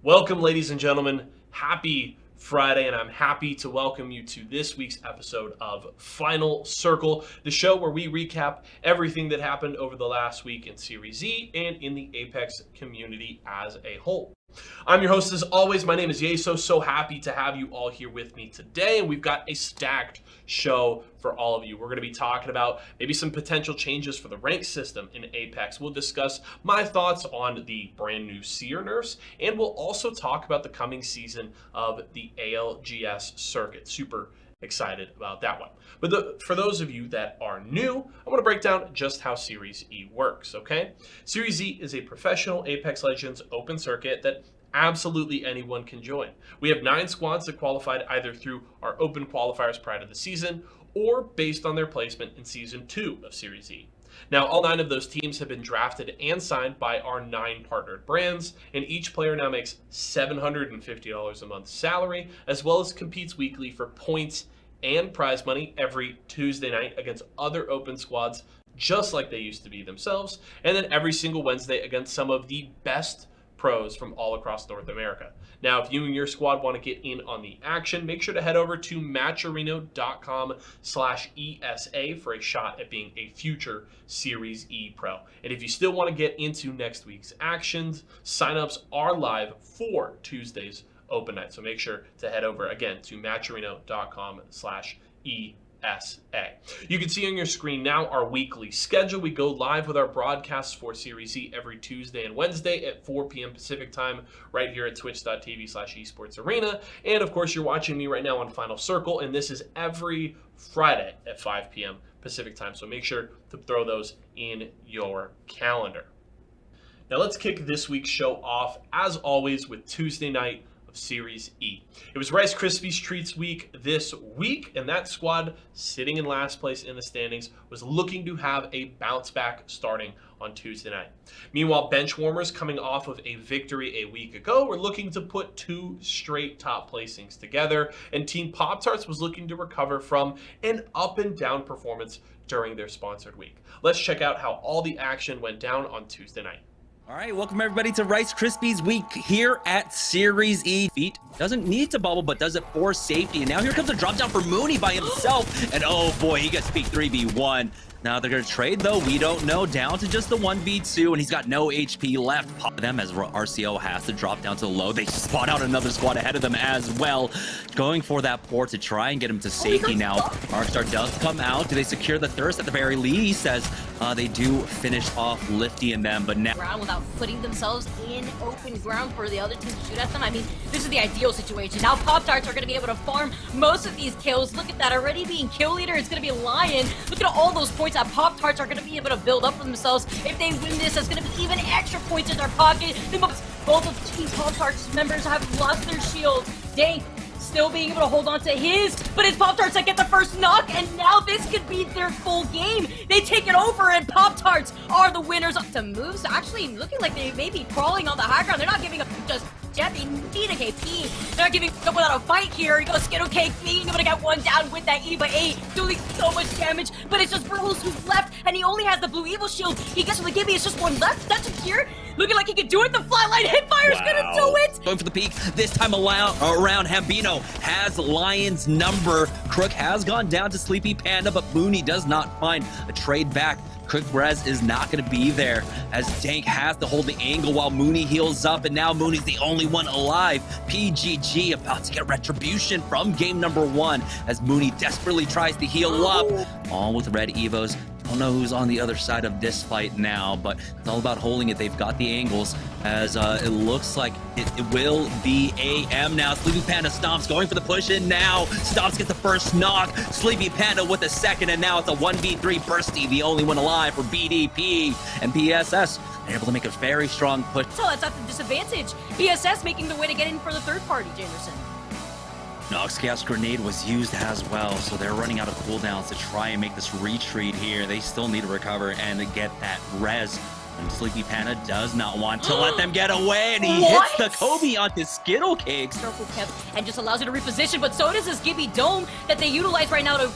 Welcome, ladies and gentlemen. Happy Friday, and I'm happy to welcome you to this week's episode of Final Circle, the show where we recap everything that happened over the last week in Series Z and in the Apex community as a whole. I'm your host as always. My name is Y4SO. So happy to have you all here with me today, and we've got a stacked show for all of you. We're going to be talking about maybe some potential changes for the rank system in Apex. We'll discuss my thoughts on the brand new Seer nerfs, and we'll also talk about the coming season of the ALGS circuit. Super excited about that one. But for those of you that are new, I want to break down just how Series E works, okay? Series Z is a professional Apex Legends open circuit that absolutely anyone can join. We have 9 squads that qualified either through our open qualifiers prior to the season or based on their placement in Season 2 of Series E. Now, all 9 of those teams have been drafted and signed by our 9 partnered brands, and each player now makes $750 a month salary, as well as competes weekly for points and prize money every Tuesday night against other open squads, just like they used to be themselves, and then every single Wednesday against some of the best pros from all across North America. Now, if you and your squad want to get in on the action, make sure to head over to matcherino.com/ESA for a shot at being a future Series E pro. And if you still want to get into next week's actions, signups are live for Tuesday's open night. So make sure to head over again to matcherino.com/ESA. You can see on your screen now our weekly schedule. We go live with our broadcasts for Series E every Tuesday and Wednesday at 4 p.m. Pacific time right here at twitch.tv/esports arena. And of course, you're watching me right now on Final Circle, and this is every Friday at 5 p.m. Pacific time. So make sure to throw those in your calendar. Now let's kick this week's show off, as always, with Tuesday night of Series E. It was Rice Krispies Treats week this week, and that squad sitting in last place in the standings was looking to have a bounce back starting on Tuesday night. Meanwhile, Benchwarmers, coming off of a victory a week ago, were looking to put 2 straight top placings together, and Team Pop-Tarts was looking to recover from an up and down performance during their sponsored week. Let's check out how all the action went down on Tuesday night. All right, welcome everybody to Rice Krispies week here at Series E. Feet doesn't need to bubble, but does it for safety. And now here comes a drop down for Mooney by himself. And oh boy, he gets peaked 3v1. Now they're going to trade, though. We don't know. Down to just the 1v2, and he's got no HP left. Pop them as Y4SO has to drop down to the low. They spot out another squad ahead of them as well. Going for that port to try and get him to safety now. Arkstar does come out. Do they secure the thirst at the very least, as they do finish off Lifty and them, but now without putting themselves in open ground for the other team to shoot at them. I mean, this is the ideal situation. Now Pop-Tarts are going to be able to farm most of these kills. Look at that, already being kill leader. It's going to be Lion. Look at all those points that Pop-Tarts are going to be able to build up for themselves. If they win this, it's going to be even extra points in their pocket. Both of Team Pop-Tarts members have lost their shields. Dank still being able to hold on to his, but it's Pop-Tarts that get the first knock, and now this could be their full game. They take it over, and Pop-Tarts are the winners. To moves, actually looking like they may be crawling on the high ground. They're not giving up just yet. They need a KP. They're not giving up without a fight here. He goes Skittle Cake, being able to get one down with that Eva 8, doing so much damage, but it's just Bruce who's left, and he only has the blue evil shield. He gets with the Gibby, it's just one left. That's secure. Looking like he can do it. The flatline hipfire's gonna do it. Going for the peak. This time around, Hambino has Lion's number. Crook has gone down to Sleepy Panda, but Mooney does not find a trade back. Crook Res is not going to be there, as Dank has to hold the angle while Mooney heals up, and now Mooney's the only one alive. PGG about to get retribution from game number 1 as Mooney desperately tries to heal up. All with red Evos. Don't know who's on the other side of this fight now, but it's all about holding it. They've got the angles, as it looks like it will be AM now. Sleepy Panda Stomps going for the push in now. Stomps gets the first knock. Sleepy Panda with the second, and now it's a 1v3 Bursty, the only one alive for BDP and PSS. They're able to make a very strong push. So that's at the disadvantage. PSS making the way to get in for the third party, Jamerson. Nox Chaos Grenade was used as well, so they're running out of cooldowns to try and make this retreat here. They still need to recover and to get that res And Sleepy Panda does not want to let them get away, and he hits the Kobe onto Skittle Cakes. Circle kept and just allows it to reposition, but so does this Gibby Dome that they utilize right now to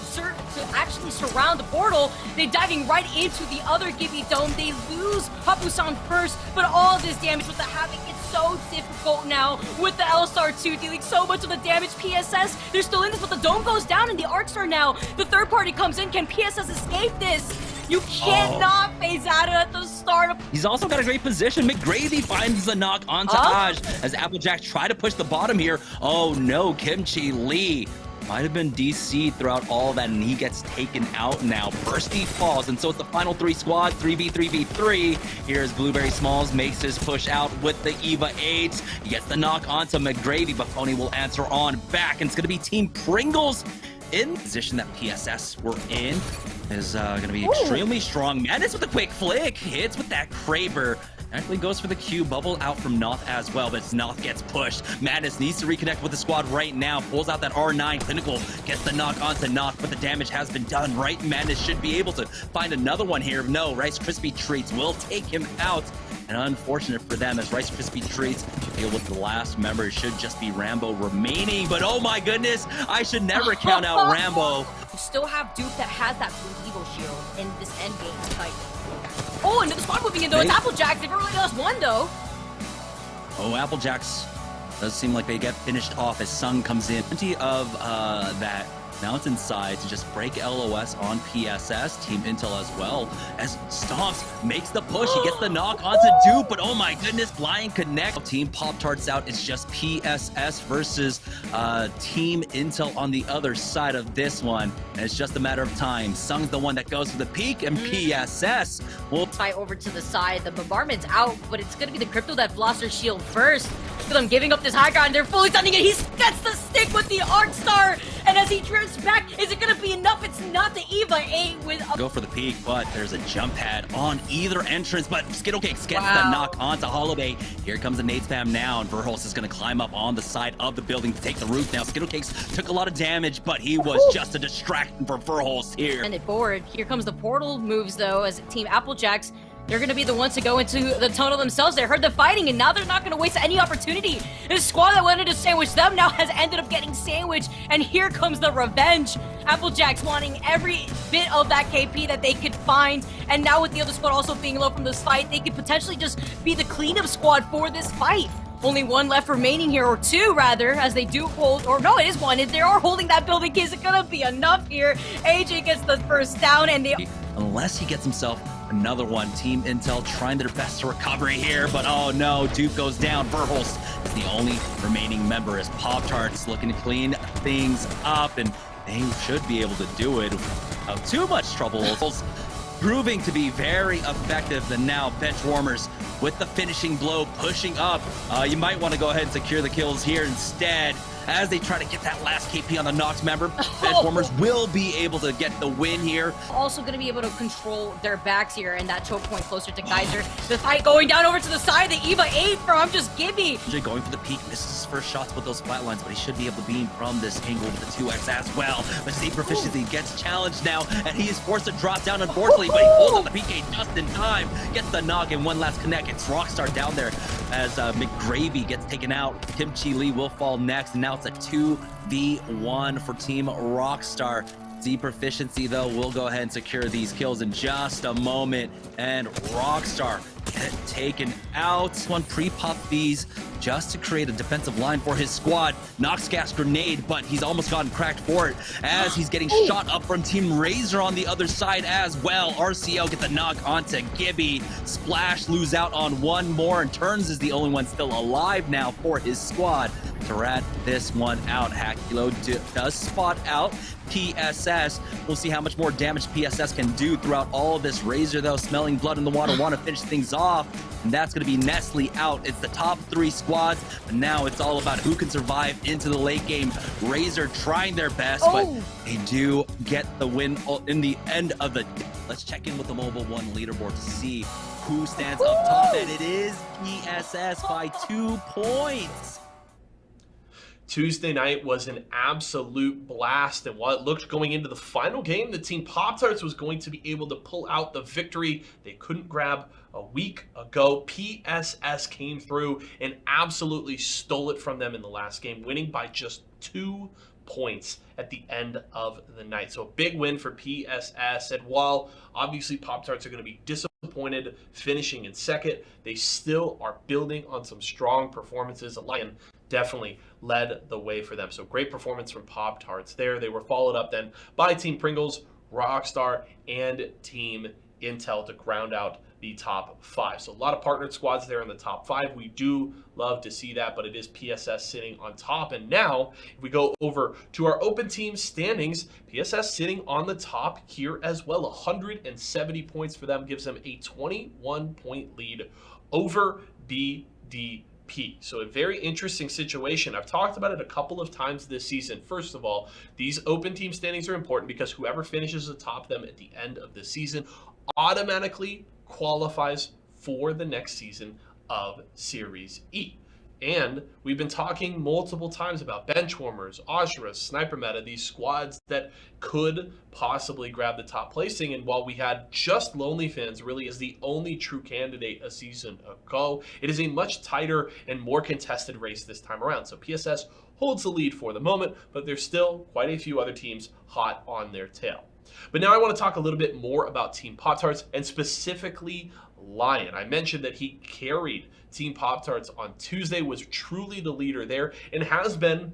actually surround the portal. They're diving right into the other Gibby Dome. They lose Hapusan first, but all this damage with the Havoc, it's so difficult now with the L-Star 2 dealing so much of the damage. PSS, they're still in this, but the Dome goes down and the Arcstar now. The third party comes in. Can PSS escape this? You cannot phase out at the start of... He's also got a great position. McGravy finds the knock onto Aj as Applejack try to push the bottom here. Oh no, Kimchi Lee might have been DC'd throughout all of that, and he gets taken out now. Bursty falls, and so it's the final 3 squad, 3v3v3. Here's Blueberry Smalls, makes his push out with the EVA 8. He gets the knock onto McGravy, but Phony will answer on back, and it's going to be Team Pringles in position that PSS were in. Is going to be extremely strong. Madness with a quick flick, hits with that Kraber. Actually goes for the Q, bubble out from Noth as well, but Noth gets pushed. Madness needs to reconnect with the squad right now, pulls out that R9, Clinical gets the knock onto Noth, but the damage has been done, right? Madness should be able to find another one here. No, Rice Krispie Treats will take him out. And unfortunate for them, as Rice Krispie Treats deal with the last member, should just be Rambo remaining. But oh my goodness, I should never count out Rambo. You still have Duke that has that Blue Eagle shield in this endgame fight. Oh, and the squad moving in though. It's Applejacks. They've already lost one though. Oh, Applejacks does seem like they get finished off as Sung comes in. Plenty of that mountainside to just break LOS on PSS. Team Intel as well, as Stomps makes the push. He gets the knock onto Dupe, but oh my goodness, blind connect. Team Pop-Tarts out. It's just PSS versus Team Intel on the other side of this one. And it's just a matter of time. Sung's the one that goes for the peak, and PSS will fight over to the side. The bombardment's out, but it's gonna be the Crypto that Blosser shield first. With them giving up this high ground, they're fully stunning it. He gets the stick with the Arcstar, and as he drifts back, is it gonna be enough? It's not. The EVA 8 with a... Go for the peak, but there's a jump pad on either entrance, but Skittlecakes gets the knock onto Holiday. Here comes a nade spam now, and Verholst is gonna climb up on the side of the building to take the roof now. Skittlecakes took a lot of damage, but he was just a distraction for Verholst here. And it forward. Here comes the portal moves though, as Team Applejacks, they're going to be the ones to go into the tunnel themselves. They heard the fighting, and now they're not going to waste any opportunity. This squad that wanted to sandwich them now has ended up getting sandwiched, and here comes the revenge. Applejacks wanting every bit of that KP that they could find, and now with the other squad also being low from this fight, they could potentially just be the cleanup squad for this fight. Only one left remaining here, or two rather, as they do hold, or no, it is one. They are holding that building. Is it going to be enough here? AJ gets the first down, and they... Unless he gets himself another one. Team Intel trying their best to recovery here, but oh no, Duke goes down. Verholst is the only remaining member as Pop-Tarts looking to clean things up, and they should be able to do it without too much trouble. Proving to be very effective. And now bench warmers with the finishing blow pushing up. You might want to go ahead and secure the kills here instead. As they try to get that last KP on the Nox member, Benchwarmers will be able to get the win here. Also going to be able to control their backs here and that choke point closer to Geyser. The fight going down over to the side, the EVA 8 from just Gibby. Going for the peak, misses his first shots with those flatlines, but he should be able to beam from this angle with the 2x as well. But State Proficiency gets challenged now, and he is forced to drop down unfortunately, but he pulls out the PK just in time. Gets the knock and one last connect. It's Rockstar down there as McGravy gets taken out. Kimchi Lee will fall next, and now it's a 2v1 for Team Rockstar. Z Proficiency, though, will go ahead and secure these kills in just a moment. And Rockstar get taken out. One pre-pop these just to create a defensive line for his squad. Knocks gas grenade, but he's almost gotten cracked for it as he's getting shot up from Team Razor on the other side as well. RCL get the knock onto Gibby. Splash lose out on one more, and Turns is the only one still alive now for his squad. To rat this one out, Hakilo does spot out PSS. We'll see how much more damage PSS can do throughout all of this. Razor, though, smelling blood in the water, want to finish things off. And that's going to be Nestle out. It's the top three squads, but now it's all about who can survive into the late game. Razor trying their best, but they do get the win in the end of the... Let's check in with the Mobile One leaderboard to see who stands up top, and it is PSS by 2 points. Tuesday night was an absolute blast, and while it looked going into the final game that Team Pop-Tarts was going to be able to pull out the victory, they couldn't grab a week ago. PSS came through and absolutely stole it from them in the last game, winning by just 2 points at the end of the night. So a big win for PSS, and while obviously Pop-Tarts are going to be disappointed finishing in second, they still are building on some strong performances. Lion definitely led the way for them. So great performance from Pop-Tarts there. They were followed up then by Team Pringles, Rockstar, and Team Intel to ground out the top 5. So a lot of partnered squads there in the top 5. We do love to see that, but it is PSS sitting on top. And now if we go over to our open team standings, PSS sitting on the top here as well. 170 points for them gives them a 21-point lead over BDP. So a very interesting situation. I've talked about it a couple of times this season. First of all, these open team standings are important because whoever finishes atop them at the end of the season automatically qualifies for the next season of Series E. And we've been talking multiple times about Benchwarmers, Ashura, Sniper Meta, these squads that could possibly grab the top placing. And while we had just Lonely Fans really as the only true candidate a season ago, it is a much tighter and more contested race this time around. So PSS holds the lead for the moment, but there's still quite a few other teams hot on their tail. But now I want to talk a little bit more about Team Pop-Tarts and specifically Lion. I mentioned that he carried Team Pop-Tarts on Tuesday, was truly the leader there, and has been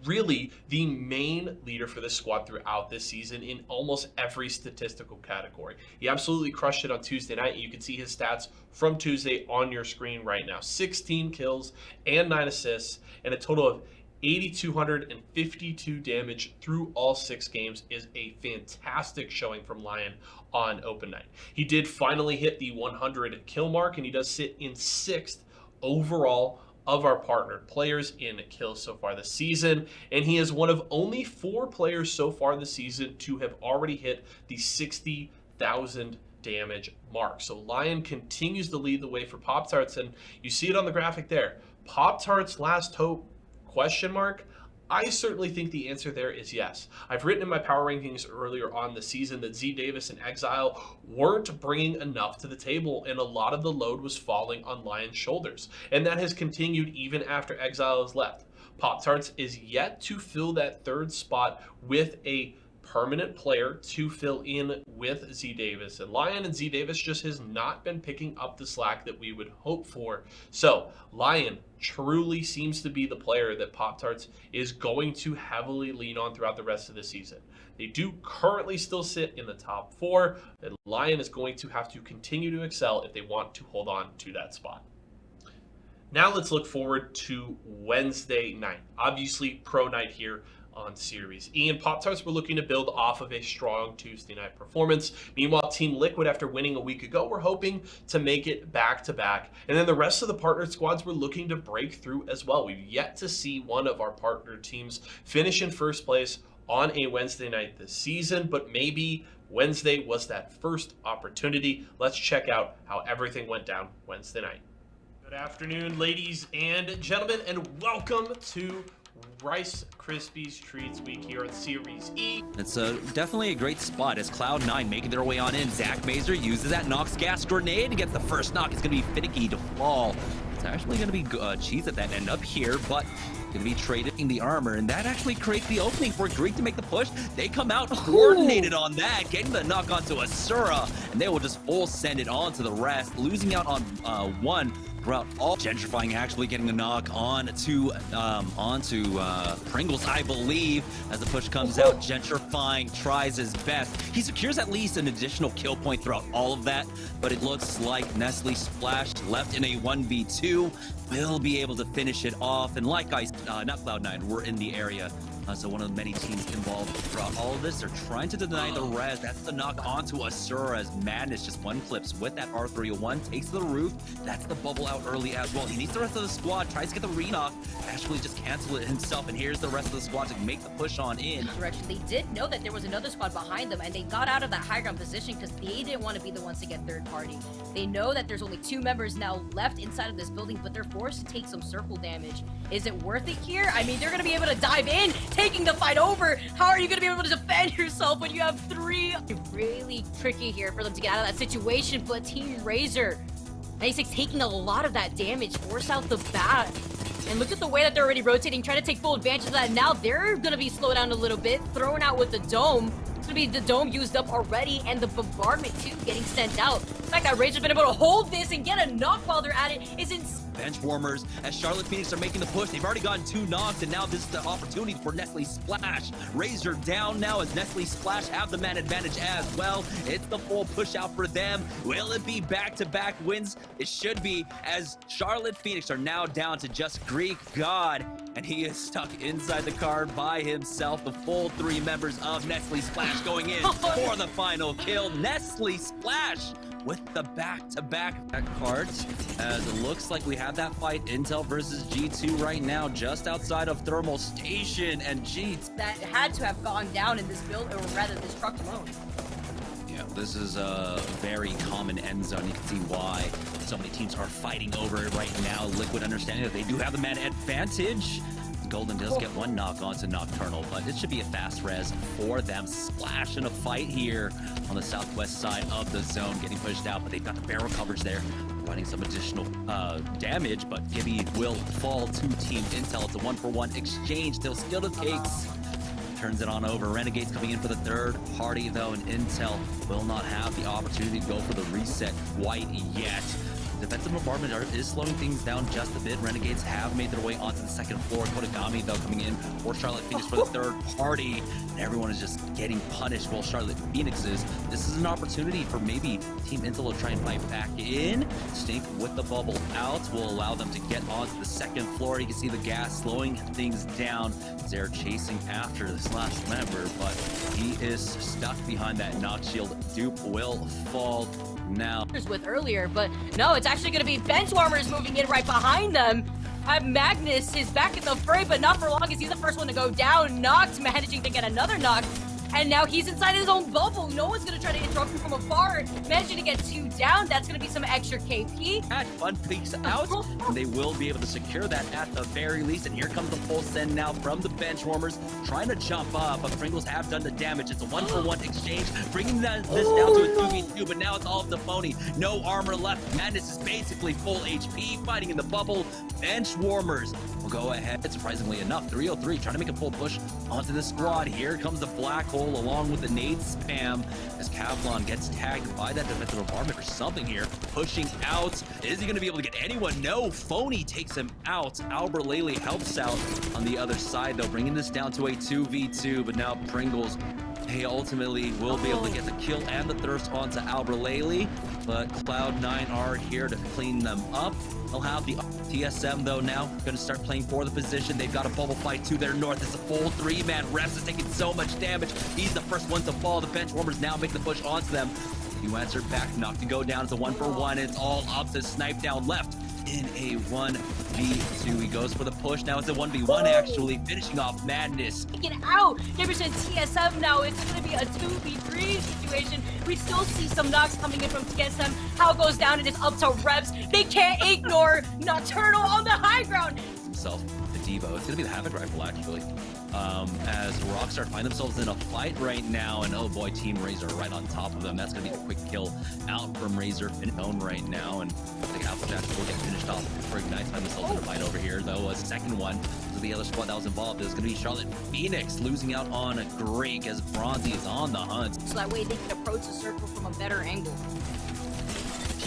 really the main leader for this squad throughout this season in almost every statistical category. He absolutely crushed it on Tuesday night. You can see his stats from Tuesday on your screen right now. 16 kills and 9 assists, and a total of 8,252 damage through all 6 games is a fantastic showing from Lion on open night. He did finally hit the 100 kill mark, and he does sit in 6th overall of our partnered players in kills so far this season, and he is one of only 4 players so far this season to have already hit the 60,000 damage mark. So Lion continues to lead the way for Pop-Tarts, and you see it on the graphic there. Pop-Tarts' last hope? Question mark? I certainly think the answer there is yes. I've written in my power rankings earlier on the season that Z Davis and Exile weren't bringing enough to the table, and a lot of the load was falling on Lion's shoulders. And that has continued even after Exile has left. Pop-Tarts is yet to fill that 3rd spot with a permanent player to fill in with Z Davis, and Lion and Z Davis just has not been picking up the slack that we would hope for. So Lion truly seems to be the player that Pop-Tarts is going to heavily lean on throughout the rest of the season. They do currently still sit in the top 4, and Lion is going to have to continue to excel if they want to hold on to that spot. Now let's look forward to Wednesday night. Obviously pro night here on Series E, and Pop-Tarts were looking to build off of a strong Tuesday night performance. Meanwhile, Team Liquid, after winning a week ago, were hoping to make it back-to-back, and then the rest of the partnered squads were looking to break through as well. We've yet to see one of our partnered teams finish in 1st place on a Wednesday night this season, but maybe Wednesday was that first opportunity. Let's check out how everything went down Wednesday night. Good afternoon, ladies and gentlemen, and welcome to Rice Krispies Treats Week here on Series E. It's definitely a great spot as Cloud9 making their way on in. Zach Mazer uses that Nox gas grenade to get the first knock. It's going to be finicky to fall. It's actually going to be Cheese at that end up here, but going to be trading the armor, and that actually creates the opening for Greek to make the push. They come out coordinated on that, getting the knock onto Asura, and they will just full send it on to the rest, losing out on one throughout all. Gentrifying actually getting a knock onto Pringles, I believe, as the push comes out. Gentrifying tries his best. He secures at least an additional kill point throughout all of that, but it looks like Nestle Splash left in a 1v2 will be able to finish it off. And like I not Cloud9, we're in the area So one of the many teams involved throughout all of this. They're trying to deny the res. That's the knock onto Asura as Madness just one clips with that R301, takes to the roof. That's the bubble out early as well. He needs the rest of the squad, tries to get the re-knock, actually just cancel it himself, and here's the rest of the squad to make the push on in. Direction. They did know that there was another squad behind them, and they got out of that high ground position because they didn't want to be the ones to get third party. They know that there's only 2 members now left inside of this building, but they're forced to take some circle damage. Is it worth it here? I mean, they're going to be able to dive in, taking the fight over. How are you going to be able to defend yourself when you have 3? Really tricky here for them to get out of that situation, but Team Razor, 96 taking a lot of that damage, force out the bat. And look at the way that they're already rotating, trying to take full advantage of that. Now they're going to be slowed down a little bit, thrown out with the dome. It's going to be the dome used up already, and the bombardment too getting sent out. The fact that Razor's been able to hold this and get a knock while they're at it is insane. Bench warmers as Charlotte Phoenix are making the push. They've already gotten 2 knocks, and now this is the opportunity for Nestle Splash. Razor down now as Nestle Splash have the man advantage as well. It's the full push out for them. Will it be back-to-back wins? It should be, as Charlotte Phoenix are now down to just Greek God, and he is stuck inside the car by himself. The full 3 members of Nestle Splash going in for the final kill. Nestle Splash with the back-to-back cards, as it looks like we have that fight Intel versus G2 right now just outside of Thermal Station, and that had to have gone down in this build, or rather this truck alone. Yeah, this is a very common end zone. You can see why so many teams are fighting over it right now. Liquid understanding that they do have the man advantage. Golden does get 1 knock onto Nocturnal, but it should be a fast res for them. Splash in a fight here on the southwest side of the zone, getting pushed out, but they've got the barrel covers there, providing some additional damage, but Gibby will fall to Team Intel. It's a 1-for-1 exchange. They'll steal the cakes. Turns it on over. Renegades coming in for the third party, though, and Intel will not have the opportunity to go for the reset quite yet. Defensive bombardment is slowing things down just a bit. Renegades have made their way onto the second floor. Kodagami, though, coming in for Charlotte Phoenix for the third party. And everyone is just getting punished while Charlotte Phoenix is. This is an opportunity for maybe Team Intel to try and fight back in. Stink with the bubble out will allow them to get onto the second floor. You can see the gas slowing things down as they're chasing after this last member, but he is stuck behind that knock shield. Dupe will fall now. With earlier, but no, it's actually going to be bench warmers moving in right behind them. Magnus is back in the fray, but not for long as he's the first one to go down. Nox managing to get another knock, and now he's inside his own bubble. No one's going to try to interrupt him from afar. Managing to get 2 down. That's going to be some extra KP. Fun peeks out, and they will be able to secure that at the very least. And here comes the full send now from the bench warmers, trying to jump up, but Pringles have done the damage. It's a 1-for-1 exchange, bringing this down to a 2v2, but now it's all of the phony. No armor left. Madness is basically full HP, fighting in the bubble. Bench warmers will go ahead. Surprisingly enough, 303 trying to make a full push onto the squad. Here comes the black hole along with the nade spam as Kavlon gets tagged by that defensive bombardment or something here. Pushing out. Is he going to be able to get anyone? No. Phony takes him out. Albert Lely helps out on the other side, though, bringing this down to a 2v2. But now Pringles, he ultimately will be able to get the kill and the thirst onto Albert Lely, but Cloud9 are here to clean them up. They'll have the TSM, though, now going to start playing for the position. They've got a bubble fight to their north. It's a full 3-man. Reps is taking so much damage. He's the first one to fall. The bench warmers now make the push onto them. You answer back, knock to go down. It's a 1-for-1. It's all up to Snipe down left in a 1v2. He goes for the push. Now it's a 1v1, actually, finishing off Madness. Get out! Jefferson TSM now. It's going to be a 2v3 situation. We still see some knocks coming in from TSM. How it goes down, it is up to Reps. They can't ignore Nocturnal on the high ground. Himself, the Devo. It's going to be the Havoc Rifle, actually. As Rockstar find themselves in a fight right now, and oh boy, Team Razor right on top of them. That's going to be a quick kill out from Razor Finone right now, and I think Applejack will get finished off. For Ignite, find themselves in a fight over here, though. A second one to the other squad that was involved is going to be Charlotte Phoenix losing out on a Greek as Bronzy is on the hunt. So that way they can approach the circle from a better angle.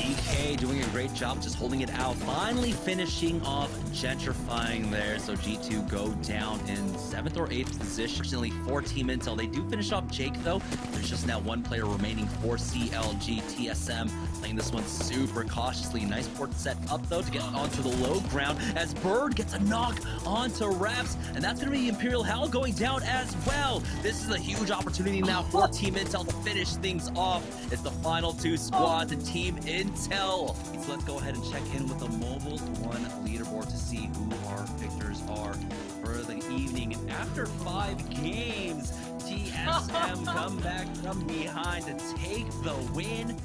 DK doing a great job just holding it out, finally finishing off gentrifying there. So G2 go down in 7th or 8th position. Fortunately for Team Intel, they do finish off Jake though. There's just now one player remaining for CLG. TSM playing this one super cautiously. Nice port set up though to get onto the low ground as Bird gets a knock onto Raps, and that's going to be Imperial Hell going down as well. This is a huge opportunity now for Team Intel to finish things off. It's the final two squads and Team Intel. So let's go ahead and check in with the Mobile 1 leaderboard to see who our victors are for the evening. And after 5 games, TSM come back from behind to take the win.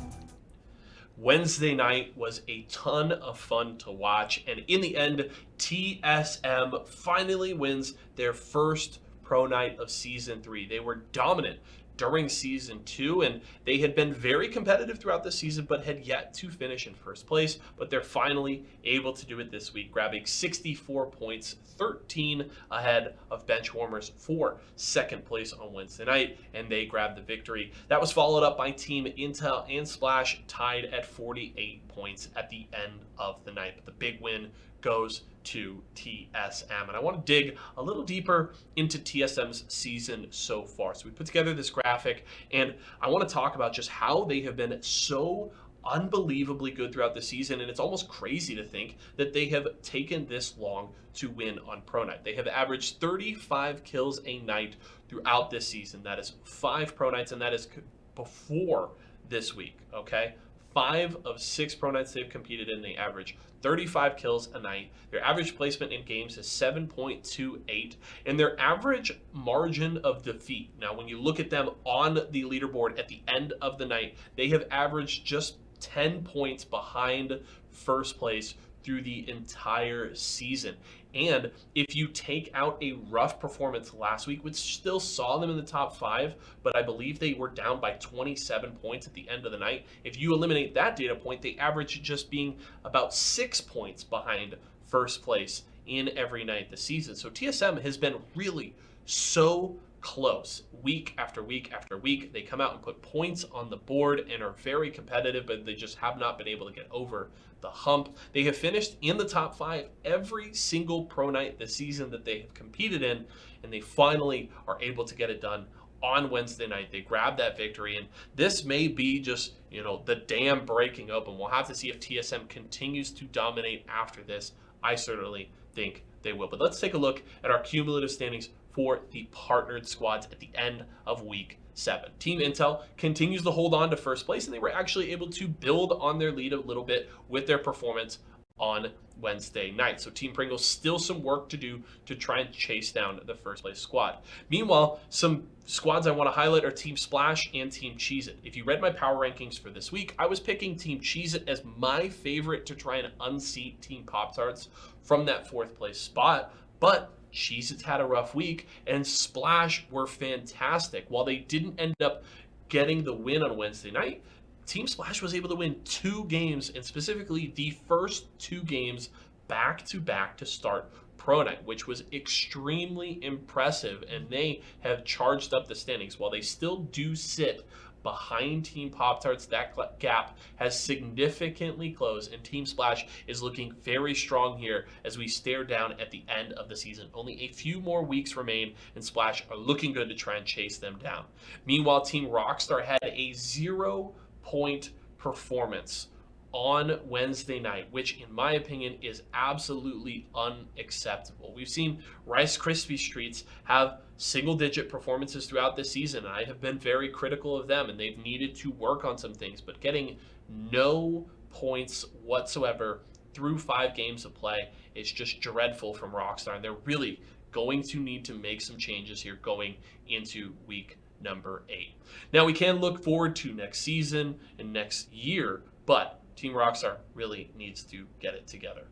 Wednesday night was a ton of fun to watch, and in the end, TSM finally wins their first pro night of Season 3. They were dominant during Season 2, and they had been very competitive throughout the season, but had yet to finish in first place. But they're finally able to do it this week, grabbing 64 points, 13 ahead of Benchwarmers for second place on Wednesday night, and they grabbed the victory. That was followed up by Team Intel and Splash, tied at 48 points at the end of the night. But the big win goes to TSM. And I want to dig a little deeper into TSM's season so far. So we put together this graphic, and I want to talk about just how they have been so unbelievably good throughout the season, and it's almost crazy to think that they have taken this long to win on Pro Night. They have averaged 35 kills a night throughout this season. That is 5 Pro Nights, and that is before this week, okay? 5 of 6 Pro Nights they've competed in, they average 35 kills a night. Their average placement in games is 7.28, and their average margin of defeat. Now, when you look at them on the leaderboard at the end of the night, they have averaged just 10 points behind first place through the entire season. And if you take out a rough performance last week, which still saw them in the top 5, but I believe they were down by 27 points at the end of the night. If you eliminate that data point, they average just being about 6 points behind first place in every night this season. So TSM has been really so close week after week after week. They come out and put points on the board and are very competitive, but they just have not been able to get over the hump. They have finished in the top 5 every single pro night this season that they have competed in, and they finally are able to get it done on Wednesday night. They grabbed that victory, and this may be just, you know, the dam breaking open. We'll have to see if TSM continues to dominate after this. I certainly think they will. But let's take a look at our cumulative standings for the partnered squads at the end of week 7. Team Intel continues to hold on to first place, and they were actually able to build on their lead a little bit with their performance on Wednesday night. So Team Pringles still some work to do to try and chase down the first place squad. Meanwhile, some squads I want to highlight are Team Splash and Team Cheez-It. If you read my power rankings for this week, I was picking Team Cheez-It as my favorite to try and unseat Team Pop-Tarts from that 4th place spot, but Cheez-It's had a rough week, and Splash were fantastic. While they didn't end up getting the win on Wednesday night, Team Splash was able to win 2 games, and specifically the first 2 games back-to-back to start Pro Night, which was extremely impressive, and they have charged up the standings. While they still do sit behind Team Pop-Tarts, that gap has significantly closed, and Team Splash is looking very strong here as we stare down at the end of the season. Only a few more weeks remain, and Splash are looking good to try and chase them down. Meanwhile, Team Rockstar had a 0-point performance on Wednesday night, which in my opinion is absolutely unacceptable. We've seen Rice Krispies Treats have single-digit performances throughout this season. I have been very critical of them, and they've needed to work on some things, but getting no points whatsoever through 5 games of play is just dreadful from Rockstar, and they're really going to need to make some changes here going into week number 8. Now, we can look forward to next season and next year, but Team Rockstar really needs to get it together.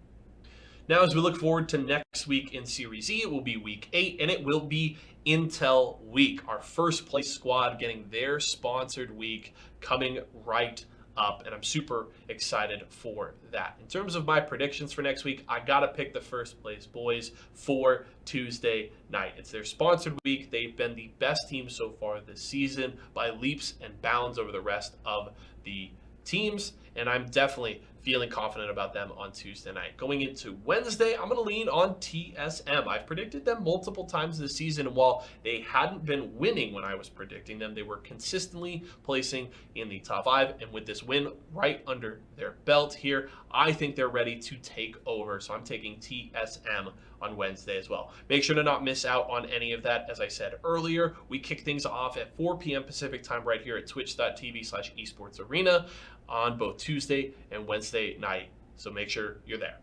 Now, as we look forward to next week in Series E, it will be week 8, and it will be Intel week. Our first place squad getting their sponsored week coming right up, and I'm super excited for that. In terms of my predictions for next week, I gotta pick the first place boys for Tuesday night. It's their sponsored week. They've been the best team so far this season by leaps and bounds over the rest of the teams, and I'm definitely feeling confident about them on Tuesday night. Going into Wednesday, I'm going to lean on TSM. I've predicted them multiple times this season, and while they hadn't been winning when I was predicting them, they were consistently placing in the top 5, and with this win right under their belt here, I think they're ready to take over. So I'm taking TSM on Wednesday as well. Make sure to not miss out on any of that. As I said earlier, we kick things off at 4 p.m. Pacific time right here at twitch.tv/esportsarena on both Tuesday and Wednesday night. So make sure you're there.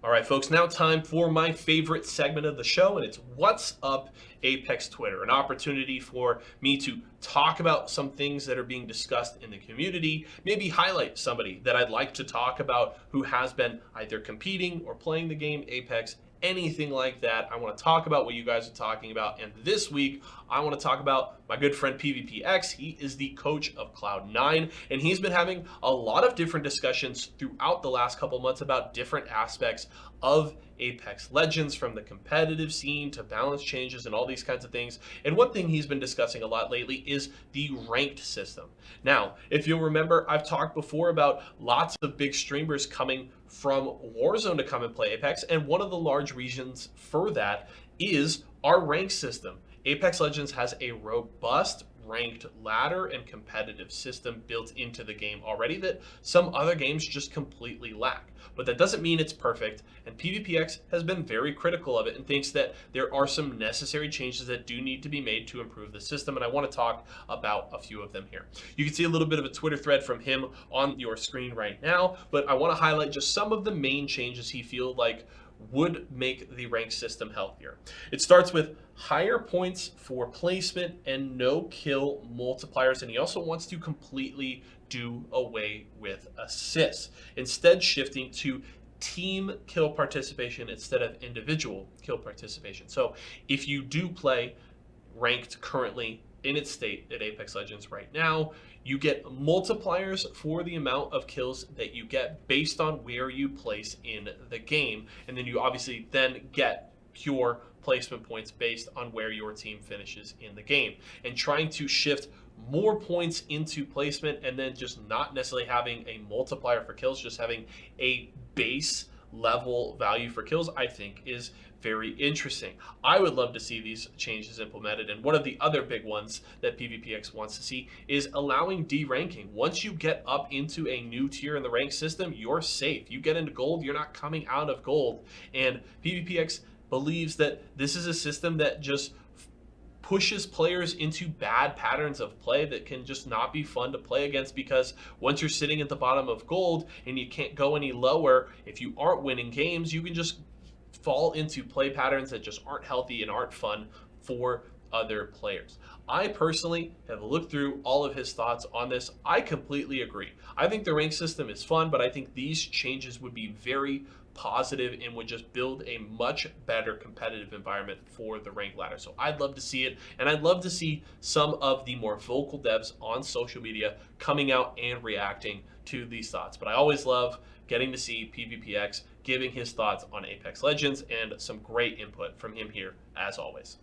All right, folks, now time for my favorite segment of the show, and it's What's Up Apex Twitter, an opportunity for me to talk about some things that are being discussed in the community, maybe highlight somebody that I'd like to talk about who has been either competing or playing the game Apex, anything like that. I want to talk about what you guys are talking about, and this week I want to talk about my good friend PvPX. He is the coach of Cloud9, and he's been having a lot of different discussions throughout the last couple months about different aspects of Apex Legends, from the competitive scene to balance changes and all these kinds of things. And one thing he's been discussing a lot lately is the ranked system. Now, if you'll remember, I've talked before about lots of big streamers coming from Y4SO to come and play Apex, and one of the large reasons for that is our rank system. Apex Legends has a robust ranked ladder and competitive system built into the game already that some other games just completely lack. But that doesn't mean it's perfect, and PvPX has been very critical of it and thinks that there are some necessary changes that do need to be made to improve the system, and I want to talk about a few of them here. You can see a little bit of a Twitter thread from him on your screen right now, but I want to highlight just some of the main changes he feels like would make the rank system healthier. It starts with higher points for placement and no kill multipliers, and he also wants to completely do away with assists, instead shifting to team kill participation instead of individual kill participation. So if you do play ranked currently in its state at Apex Legends right now, you get multipliers for the amount of kills that you get based on where you place in the game, and then you obviously then get pure placement points based on where your team finishes in the game. And trying to shift more points into placement and then just not necessarily having a multiplier for kills, just having a base level value for kills, I think is very interesting. I would love to see these changes implemented, and one of the other big ones that PvPX wants to see is allowing deranking. Once you get up into a new tier in the rank system, you're safe. You get into gold, you're not coming out of gold, and PvPX believes that this is a system that just pushes players into bad patterns of play that can just not be fun to play against, because once you're sitting at the bottom of gold and you can't go any lower, if you aren't winning games, you can just fall into play patterns that just aren't healthy and aren't fun for other players. I personally have looked through all of his thoughts on this. I completely agree. I think the rank system is fun, but I think these changes would be very positive and would just build a much better competitive environment for the rank ladder. So I'd love to see it, and I'd love to see some of the more vocal devs on social media coming out and reacting to these thoughts. But I always love getting to see PvPX giving his thoughts on Apex Legends, and some great input from him here as always.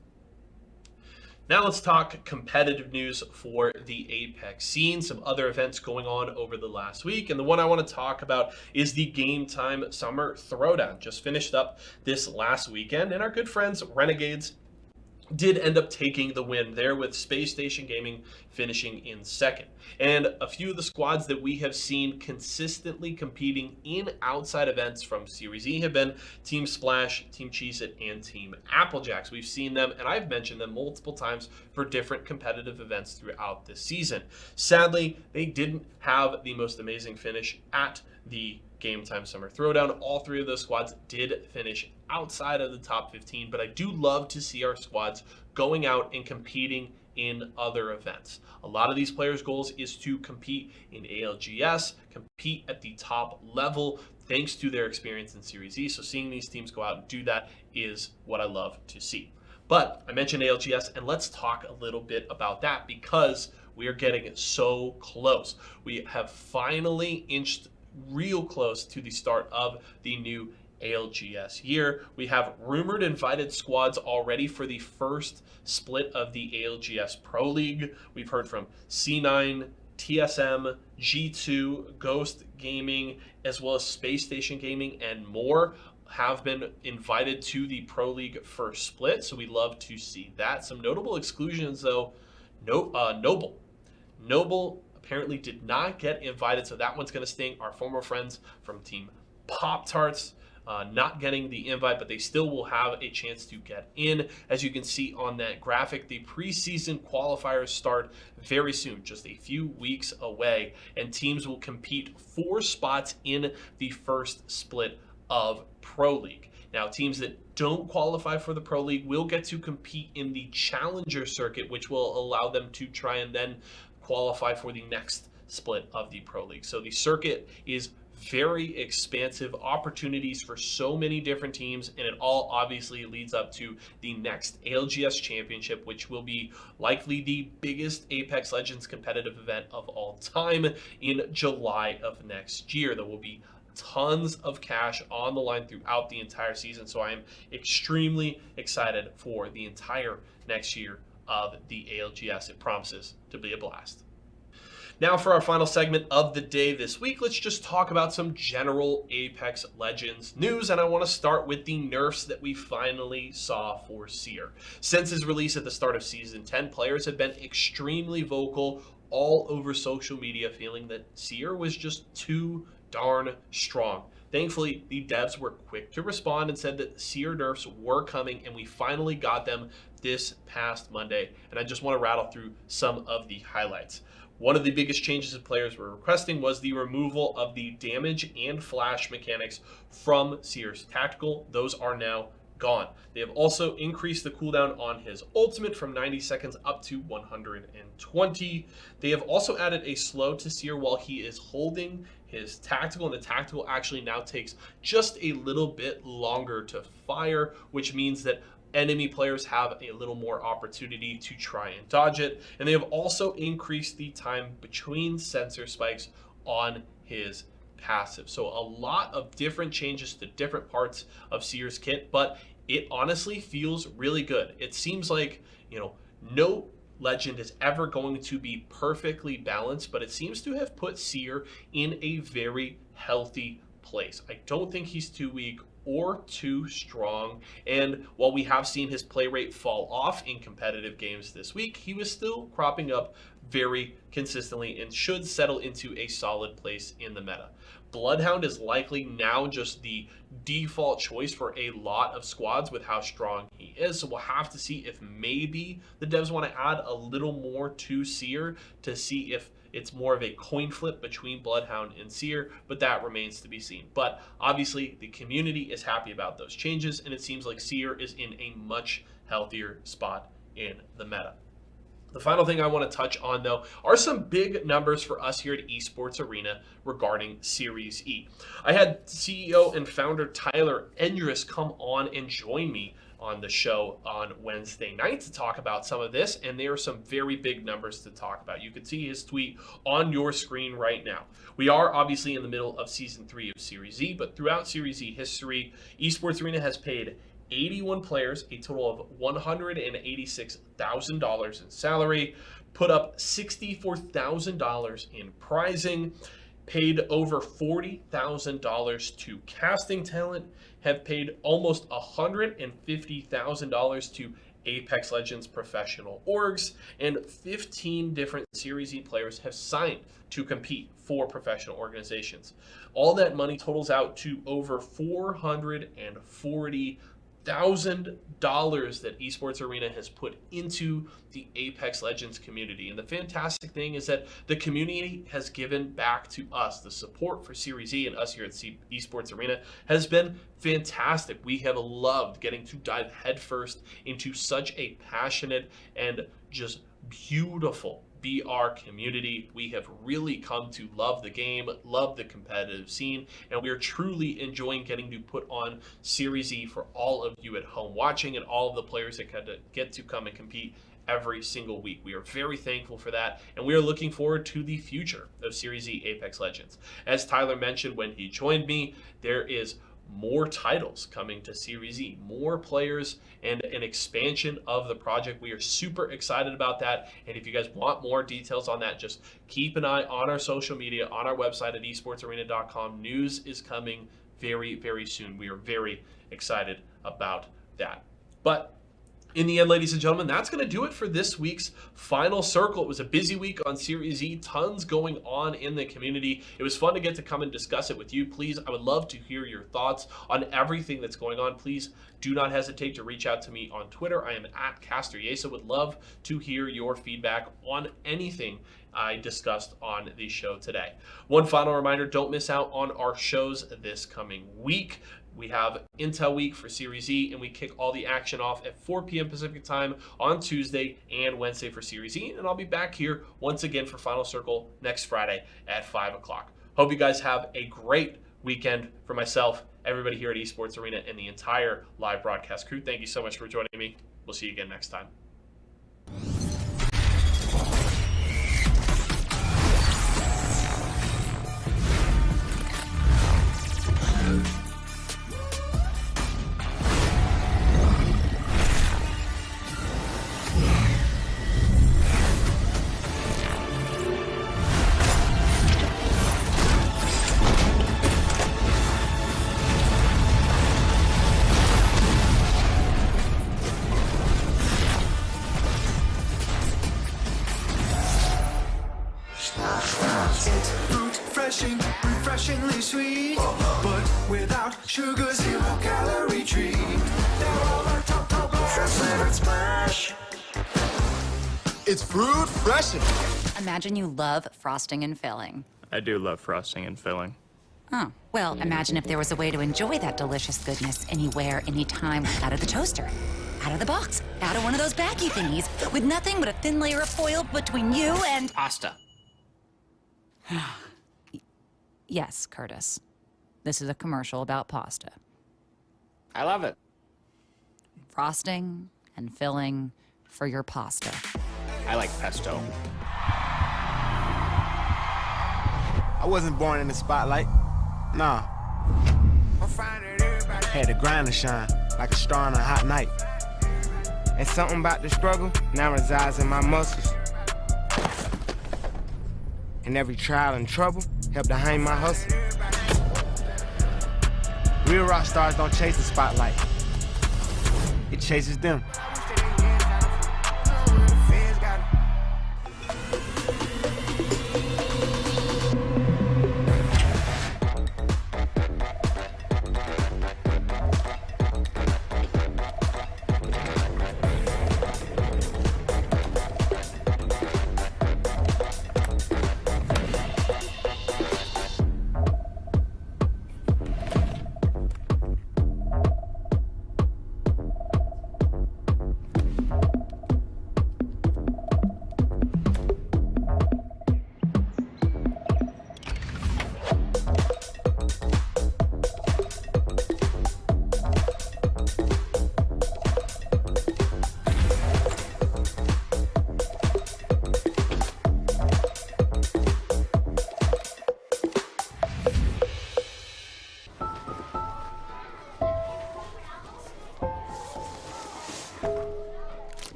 Now let's talk competitive news for the Apex scene, some other events going on over the last week, and the one I want to talk about is the Game Time Summer Throwdown. Just finished up this last weekend, and our good friends Renegades did end up taking the win there, with Space Station Gaming finishing in second. And a few of the squads that we have seen consistently competing in outside events from Series E have been Team Splash, Team Cheez-It, and Team Applejacks. We've seen them, and I've mentioned them multiple times for different competitive events throughout this season. Sadly, they didn't have the most amazing finish at the Game Time Summer Throwdown. All three of those squads did finish outside of the top 15, but I do love to see our squads going out and competing in other events. A lot of these players' goals is to compete in ALGS, compete at the top level, thanks to their experience in Series E. So seeing these teams go out and do that is what I love to see. But I mentioned ALGS, and let's talk a little bit about that, because we are getting so close. We have finally inched real close to the start of the new ALGS year. We have rumored invited squads already for the first split of the ALGS Pro League. We've heard from C9, TSM, G2, Ghost Gaming, as well as Space Station Gaming and more have been invited to the Pro League first split. So we love to see that. Some notable exclusions though. Noble apparently did not get invited, so that one's going to sting. Our former friends from Team Pop-Tarts not getting the invite, but they still will have a chance to get in. As you can see on that graphic, the preseason qualifiers start very soon, just a few weeks away, and teams will compete for spots in the first split of Pro League. Now, teams that don't qualify for the Pro League will get to compete in the Challenger circuit, which will allow them to try and then qualify for the next split of the Pro League. So the circuit is very expansive, opportunities for so many different teams, and it all obviously leads up to the next ALGS Championship, which will be likely the biggest Apex Legends competitive event of all time in July of next year. There will be tons of cash on the line throughout the entire season, so I am extremely excited for the entire next year of the ALGS. It promises to be a blast. Now for our final segment of the day this week, let's just talk about some general Apex Legends news, and I want to start with the nerfs that we finally saw for Seer. Since his release at the start of Season 10, players have been extremely vocal all over social media, feeling that Seer was just too darn strong. Thankfully, the devs were quick to respond and said that Seer nerfs were coming, and we finally got them this past Monday, and I just want to rattle through some of the highlights. One of the biggest changes that players were requesting was the removal of the damage and flash mechanics from Seer's tactical. Those are now gone. They have also increased the cooldown on his ultimate from 90 seconds up to 120. They have also added a slow to Seer while he is holding his tactical, and the tactical actually now takes just a little bit longer to fire, which means that enemy players have a little more opportunity to try and dodge it. And they have also increased the time between sensor spikes on his passive. So a lot of different changes to different parts of Seer's kit, but it honestly feels really good. It seems like, no legend is ever going to be perfectly balanced, but it seems to have put Seer in a very healthy place. I don't think he's too weak or too strong, and while we have seen his play rate fall off in competitive games this week, he was still cropping up very consistently and should settle into a solid place in the meta. Bloodhound is likely now just the default choice for a lot of squads with how strong he is, so we'll have to see if maybe the devs want to add a little more to Seer to see if it's more of a coin flip between Bloodhound and Seer, but that remains to be seen. But obviously the community is happy about those changes, and it seems like Seer is in a much healthier spot in the meta. The final thing I want to touch on, though, are some big numbers for us here at Esports Arena regarding Series E. I had CEO and founder Tyler Endress come on and join me on the show on Wednesday night to talk about some of this, and there are some very big numbers to talk about. You can see his tweet on your screen right now. We are obviously in the middle of Season 3 of Series E, but throughout Series E history, Esports Arena has paid 81 players a total of $186,000 in salary, put up $64,000 in prizing, paid over $40,000 to casting talent, have paid almost $150,000 to Apex Legends professional orgs, and 15 different Series E players have signed to compete for professional organizations. All that money totals out to over $440,000 that Esports Arena has put into the Apex Legends community. And the fantastic thing is that the community has given back to us. The support for Series E and us here at Esports Arena has been fantastic. We have loved getting to dive headfirst into such a passionate and just beautiful BR community. We have really come to love the game, love the competitive scene, and we are truly enjoying getting to put on Series E for all of you at home watching and all of the players that get to come and compete every single week. We are very thankful for that, and we are looking forward to the future of Series E Apex Legends. As Tyler mentioned when he joined me, there is more titles coming to Series E, more players, and an expansion of the project. We are super excited about that. And if you guys want more details on that, just keep an eye on our social media, on our website at esportsarena.com. News is coming very, very soon. We are very excited about that. But in the end, ladies and gentlemen, that's going to do it for this week's Final Circle. It was a busy week on Series E, tons going on in the community. It was fun to get to come and discuss it with you. Please, I would love to hear your thoughts on everything that's going on. Please do not hesitate to reach out to me on Twitter. I am at Y4SO. Would love to hear your feedback on anything I discussed on the show today. One final reminder, don't miss out on our shows this coming week. We have Intel Week for Series E, and we kick all the action off at 4 p.m. Pacific time on Tuesday and Wednesday for Series E. And I'll be back here once again for Final Circle next Friday at 5 o'clock. Hope you guys have a great weekend. For myself, everybody here at Esports Arena, and the entire live broadcast crew, thank you so much for joining me. We'll see you again next time. Refreshingly sweet, but without sugar, 0 calorie treat. They're all our top flavored splash. It's fruit freshen. Imagine you love frosting and filling. I do love frosting and filling. Oh, well, imagine if there was a way to enjoy that delicious goodness anywhere, anytime, out of the toaster, out of the box, out of one of those baggy thingies, with nothing but a thin layer of foil between you and... Pasta. Yes, Curtis. This is a commercial about pasta. I love it. Frosting and filling for your pasta. I like pesto. I wasn't born in the spotlight. Nah. Had to grind to shine, like a star on a hot night. And something about the struggle now resides in my muscles. And every trial and trouble helped to hang my hustle. Real rock stars don't chase the spotlight. It chases them.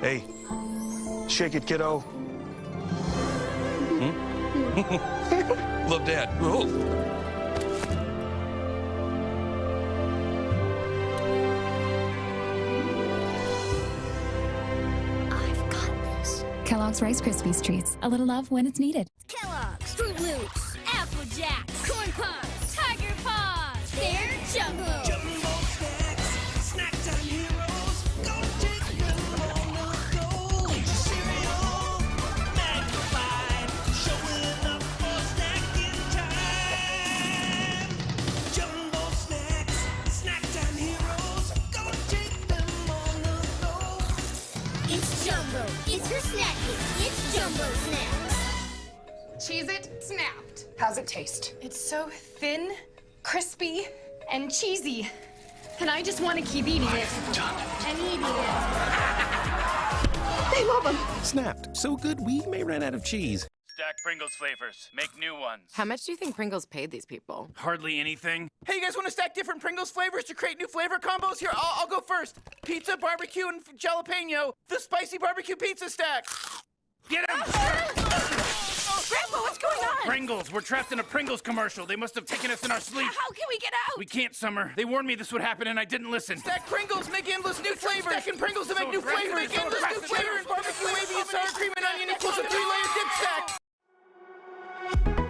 Hey, shake it, kiddo. Love Dad. Whoa. I've got this. Kellogg's Rice Krispies treats. A little love when it's needed. Kellogg's, Fruit Loops, Apple Jacks, Corn Pops, Tiger Paws, they're Jumbo. Jumbo snacks, snack time heroes. Go take them on the go. Cereal, magnified, showing up for snacking time. Jumbo snacks, snack time heroes. Go take them on the go. It's Jumbo. It's for snacking. It's Jumbo Snacks. Cheez-It Snapped. How's it taste? It's so thin, crispy, and cheesy. And I just want to keep eating it. And eating it. They love them. Snapped. So good we may run out of cheese. Stack Pringles flavors. Make new ones. How much do you think Pringles paid these people? Hardly anything. Hey, you guys want to stack different Pringles flavors to create new flavor combos? Here, I'll go first. Pizza, barbecue, and jalapeno. The spicy barbecue pizza stack. Get him! Grandpa, what's going on? Pringles. We're trapped in a Pringles commercial. They must have taken us in our sleep. How can we get out? We can't, Summer. They warned me this would happen, and I didn't listen. Stack Pringles, make endless new flavors. Stacking Pringles to make new flavors. Make endless new flavors. Barbecue, wavy, and sour cream and onion equals a 3-layer dip stack. We'll be right back.